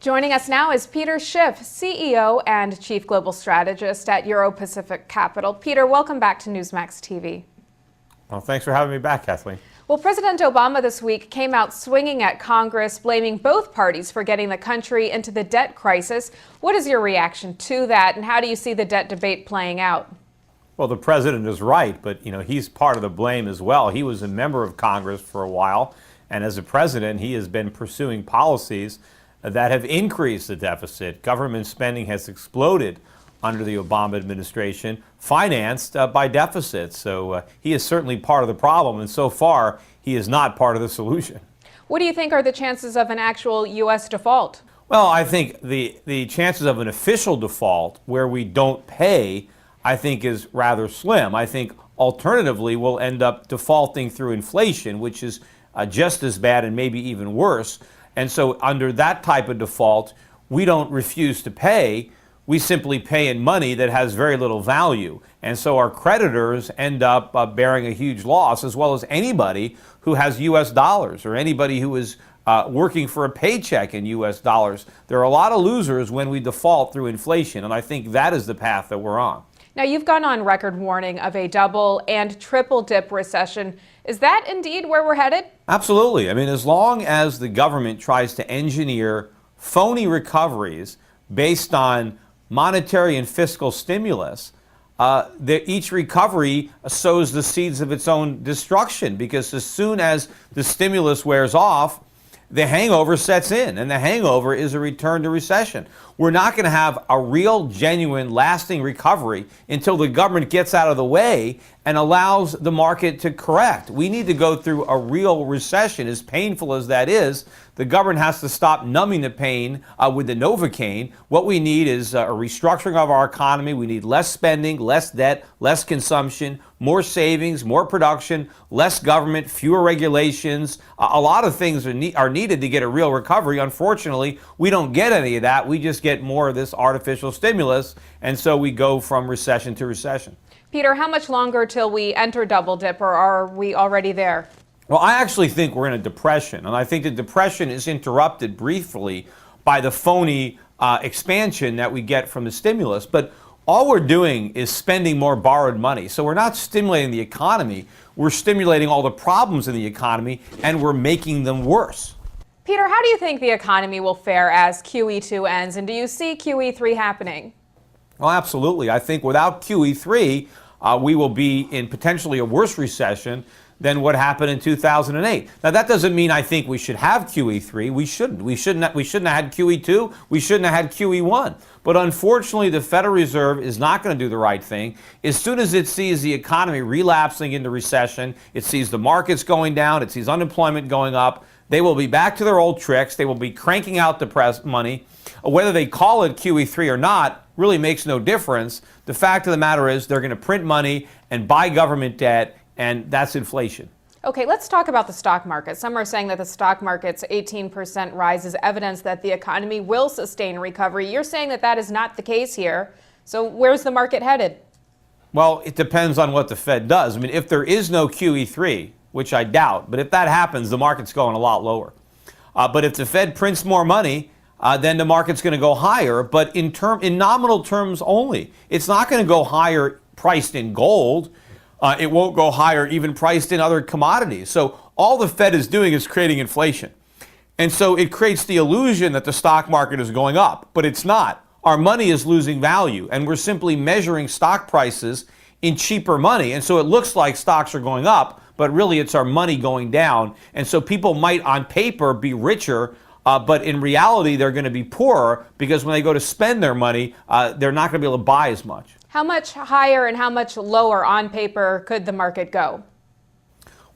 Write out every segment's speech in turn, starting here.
Joining us now is Peter Schiff, CEO and Chief Global Strategist at Euro-Pacific Capital. Peter, welcome back to Newsmax TV. Well, thanks for having me back, Kathleen. Well, President Obama this week came out swinging at Congress, blaming both parties for getting the country into the debt crisis. What is your reaction to that, and how do you see the debt debate playing out? Well, the president is right, but he's part of the blame as well. He was a member of Congress for a while, and as a president, he has been pursuing policies that have increased the deficit. Government spending has exploded under the Obama administration, financed by deficits. So he is certainly part of the problem, and so far, he is not part of the solution. What do you think are the chances of an actual U.S. default? Well, I think the chances of an official default where we don't pay, I think, is rather slim. I think alternatively, we'll end up defaulting through inflation, which is just as bad and maybe even worse. And so under that type of default, we don't refuse to pay. We simply pay in money that has very little value. And so our creditors end up bearing a huge loss, as well as anybody who has U.S. dollars or anybody who is working for a paycheck in U.S. dollars. There are a lot of losers when we default through inflation, and I think that is the path that we're on. Now, you've gone on record warning of a double and triple dip recession. Is that indeed where we're headed? Absolutely. I mean, as long as the government tries to engineer phony recoveries based on monetary and fiscal stimulus, each recovery sows the seeds of its own destruction, because as soon as the stimulus wears off, the hangover sets in, and the hangover is a return to recession. We're not going to have a real, genuine, lasting recovery until the government gets out of the way and allows the market to correct. We need to go through a real recession, as painful as that is. The government has to stop numbing the pain with the Novocaine. What we need is a restructuring of our economy. We need less spending, less debt, less consumption, more savings, more production, less government, fewer regulations. A lot of things are needed to get a real recovery. Unfortunately, we don't get any of that. We just get more of this artificial stimulus, and so we go from recession to recession. Peter, how much longer till we enter double dip, or are we already there? Well, I actually think we're in a depression, and I think the depression is interrupted briefly by the phony expansion that we get from the stimulus. But all we're doing is spending more borrowed money. So we're not stimulating the economy. We're stimulating all the problems in the economy, and we're making them worse. Peter, how do you think the economy will fare as QE2 ends, and do you see QE3 happening? Well, absolutely. I think without QE3, we will be in potentially a worse recession than what happened in 2008. Now, that doesn't mean I think we should have QE3. We shouldn't. We shouldn't have had QE2. We shouldn't have had QE1. But unfortunately, the Federal Reserve is not going to do the right thing. As soon as it sees the economy relapsing into recession, it sees the markets going down, it sees unemployment going up, they will be back to their old tricks. They will be cranking out the money. Whether they call it QE3 or not really makes no difference. The fact of the matter is they're going to print money and buy government debt, and that's inflation. Okay, let's talk about the stock market. Some are saying that the stock market's 18% rise is evidence that the economy will sustain recovery. You're saying that that is not the case here. So where's the market headed? Well, it depends on what the Fed does. I mean, if there is no QE3, which I doubt, but if that happens, the market's going a lot lower. But if the Fed prints more money, then the market's going to go higher, but in nominal terms only. It's not going to go higher priced in gold. It won't go higher even priced in other commodities. So all the Fed is doing is creating inflation. And so it creates the illusion that the stock market is going up, but it's not. Our money is losing value, and we're simply measuring stock prices in cheaper money. And so it looks like stocks are going up, but really it's our money going down. And so people might on paper be richer, but in reality they're going to be poorer, because when they go to spend their money, they're not going to be able to buy as much. How much higher and how much lower on paper could the market go?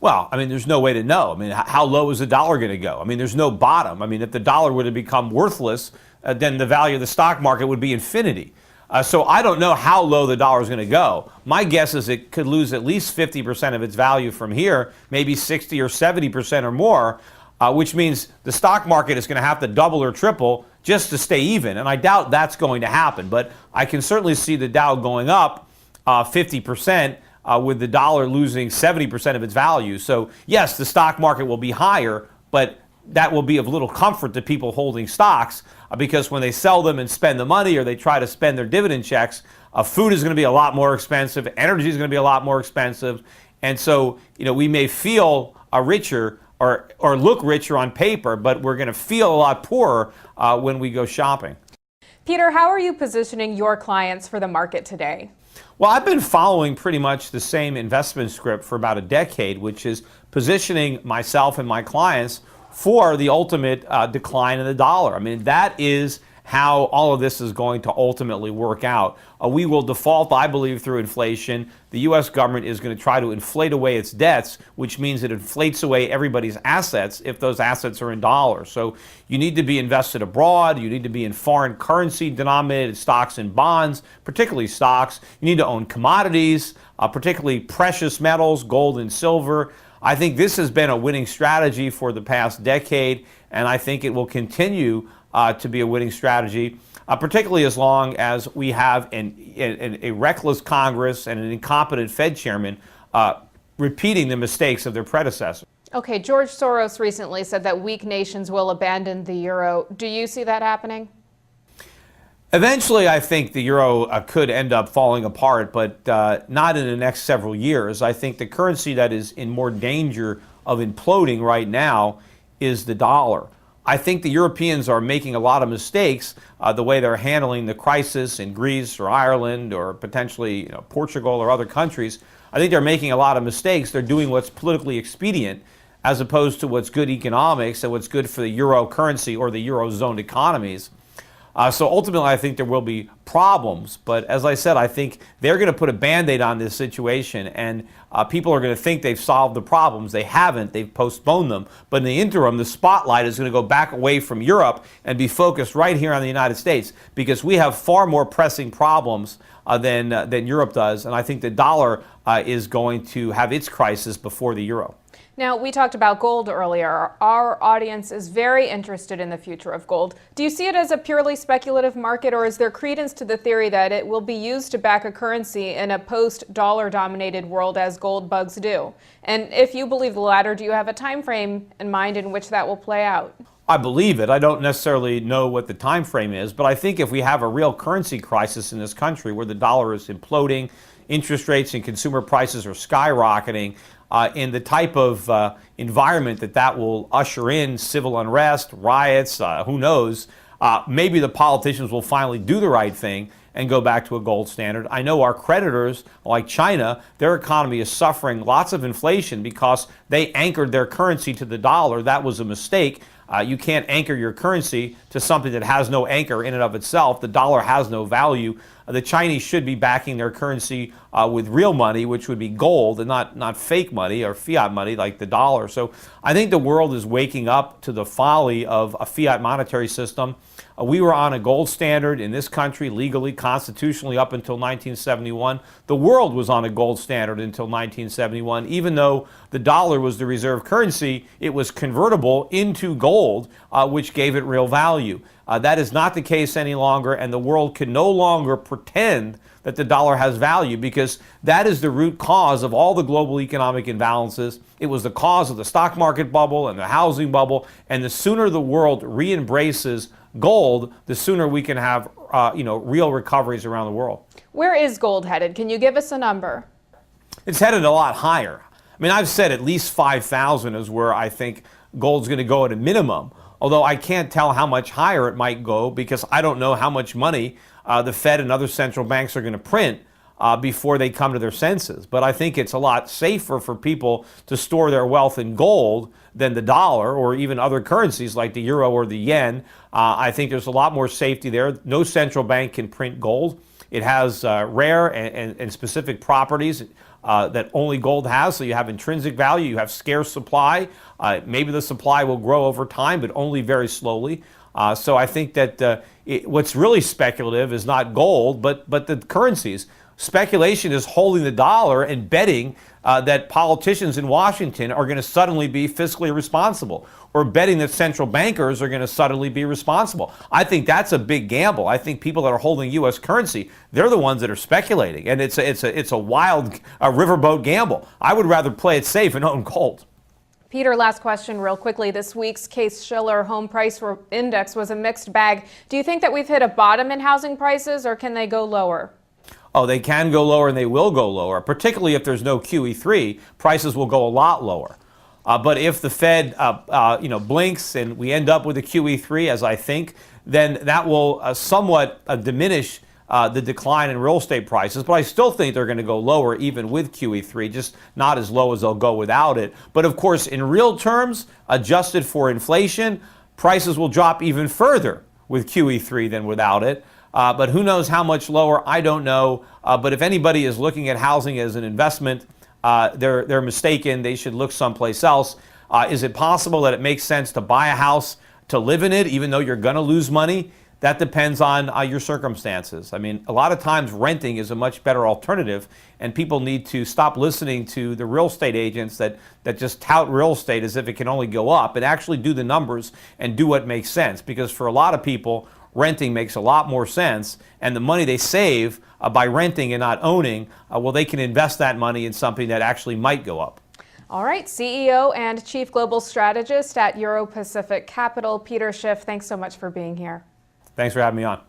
Well, I mean, there's no way to know. I mean, how low is the dollar going to go? I mean, there's no bottom. I mean, if the dollar would have become worthless, then the value of the stock market would be infinity. So I don't know how low the dollar is going to go. My guess is it could lose at least 50% of its value from here, maybe 60 or 70% or more, which means the stock market is going to have to double or triple just to stay even. And I doubt that's going to happen. But I can certainly see the Dow going up 50% with the dollar losing 70% of its value. So yes, the stock market will be higher, but that will be of little comfort to people holding stocks because when they sell them and spend the money or they try to spend their dividend checks, food is going to be a lot more expensive, energy is going to be a lot more expensive. And so, we may feel richer or look richer on paper, but we're going to feel a lot poorer when we go shopping. Peter, how are you positioning your clients for the market today? Well, I've been following pretty much the same investment script for about a decade, which is positioning myself and my clients for the ultimate decline in the dollar. I mean, that is how all of this is going to ultimately work out. We will default, I believe, through inflation. The U.S. government is going to try to inflate away its debts, which means it inflates away everybody's assets if those assets are in dollars. So you need to be invested abroad. You need to be in foreign currency denominated stocks and bonds, particularly stocks. You need to own commodities, particularly precious metals, gold and silver. I think this has been a winning strategy for the past decade, and I think it will continue to be a winning strategy, particularly as long as we have a reckless Congress and an incompetent Fed chairman repeating the mistakes of their predecessor. Okay, George Soros recently said that weak nations will abandon the euro. Do you see that happening? Eventually, I think the euro could end up falling apart, but not in the next several years. I think the currency that is in more danger of imploding right now is the dollar. I think the Europeans are making a lot of mistakes the way they're handling the crisis in Greece or Ireland or potentially Portugal or other countries. I think they're making a lot of mistakes. They're doing what's politically expedient as opposed to what's good economics and what's good for the euro currency or the eurozone economies. So ultimately, I think there will be problems. But as I said, I think they're going to put a Band-Aid on this situation, and people are going to think they've solved the problems. They haven't. They've postponed them. But in the interim, the spotlight is going to go back away from Europe and be focused right here on the United States because we have far more pressing problems than Europe does. And I think the dollar is going to have its crisis before the euro. Now, we talked about gold earlier. Our audience is very interested in the future of gold. Do you see it as a purely speculative market, or is there credence to the theory that it will be used to back a currency in a post-dollar dominated world as gold bugs do? And if you believe the latter, do you have a time frame in mind in which that will play out? I believe it. I don't necessarily know what the time frame is, but I think if we have a real currency crisis in this country where the dollar is imploding, interest rates and consumer prices are skyrocketing, in the type of environment that will usher in civil unrest, riots, who knows, maybe the politicians will finally do the right thing and go back to a gold standard. I know our creditors, like China, their economy is suffering lots of inflation because they anchored their currency to the dollar. That was a mistake. You can't anchor your currency to something that has no anchor in and of itself. The dollar has no value. The Chinese should be backing their currency with real money, which would be gold, and not fake money or fiat money like the dollar. So I think the world is waking up to the folly of a fiat monetary system. We were on a gold standard in this country legally, constitutionally up until 1971. The world was on a gold standard until 1971. Even though the dollar was the reserve currency, it was convertible into gold, which gave it real value. That is not the case any longer, and the world can no longer pretend that the dollar has value because that is the root cause of all the global economic imbalances. It was the cause of the stock market bubble and the housing bubble, and the sooner the world re-embraces gold, the sooner we can have real recoveries around the world. Where is gold headed? Can you give us a number? It's headed a lot higher. I mean, I've said at least 5,000 is where I think gold's going to go at a minimum. Although I can't tell how much higher it might go because I don't know how much money the Fed and other central banks are going to print before they come to their senses. But I think it's a lot safer for people to store their wealth in gold than the dollar or even other currencies like the euro or the yen. I think there's a lot more safety there. No central bank can print gold. It has rare and specific properties that only gold has. So you have intrinsic value, you have scarce supply. Maybe the supply will grow over time, but only very slowly. So I think that what's really speculative is not gold, but the currencies. Speculation is holding the dollar and betting that politicians in Washington are going to suddenly be fiscally responsible, or betting that central bankers are going to suddenly be responsible. I think that's a big gamble. I think people that are holding U.S. currency, they're the ones that are speculating, and it's a wild riverboat gamble. I would rather play it safe and own gold. Peter, last question real quickly. This week's Case-Shiller home price index was a mixed bag. Do you think that we've hit a bottom in housing prices, or can they go lower? Oh, they can go lower and they will go lower, particularly if there's no QE3. Prices will go a lot lower. But if the Fed, blinks and we end up with a QE3, as I think, then that will somewhat diminish the decline in real estate prices. But I still think they're going to go lower even with QE3, just not as low as they'll go without it. But of course, in real terms, adjusted for inflation, prices will drop even further with QE3 than without it. But who knows how much lower? I don't know. But if anybody is looking at housing as an investment, they're mistaken. They should look someplace else. Is it possible that it makes sense to buy a house to live in it, even though you're going to lose money? That depends on your circumstances. I mean, a lot of times renting is a much better alternative, and people need to stop listening to the real estate agents that just tout real estate as if it can only go up, and actually do the numbers and do what makes sense. Because for a lot of people, renting makes a lot more sense, and the money they save by renting and not owning, well, they can invest that money in something that actually might go up. All right, CEO and Chief Global Strategist at Euro Pacific Capital, Peter Schiff, thanks so much for being here. Thanks for having me on.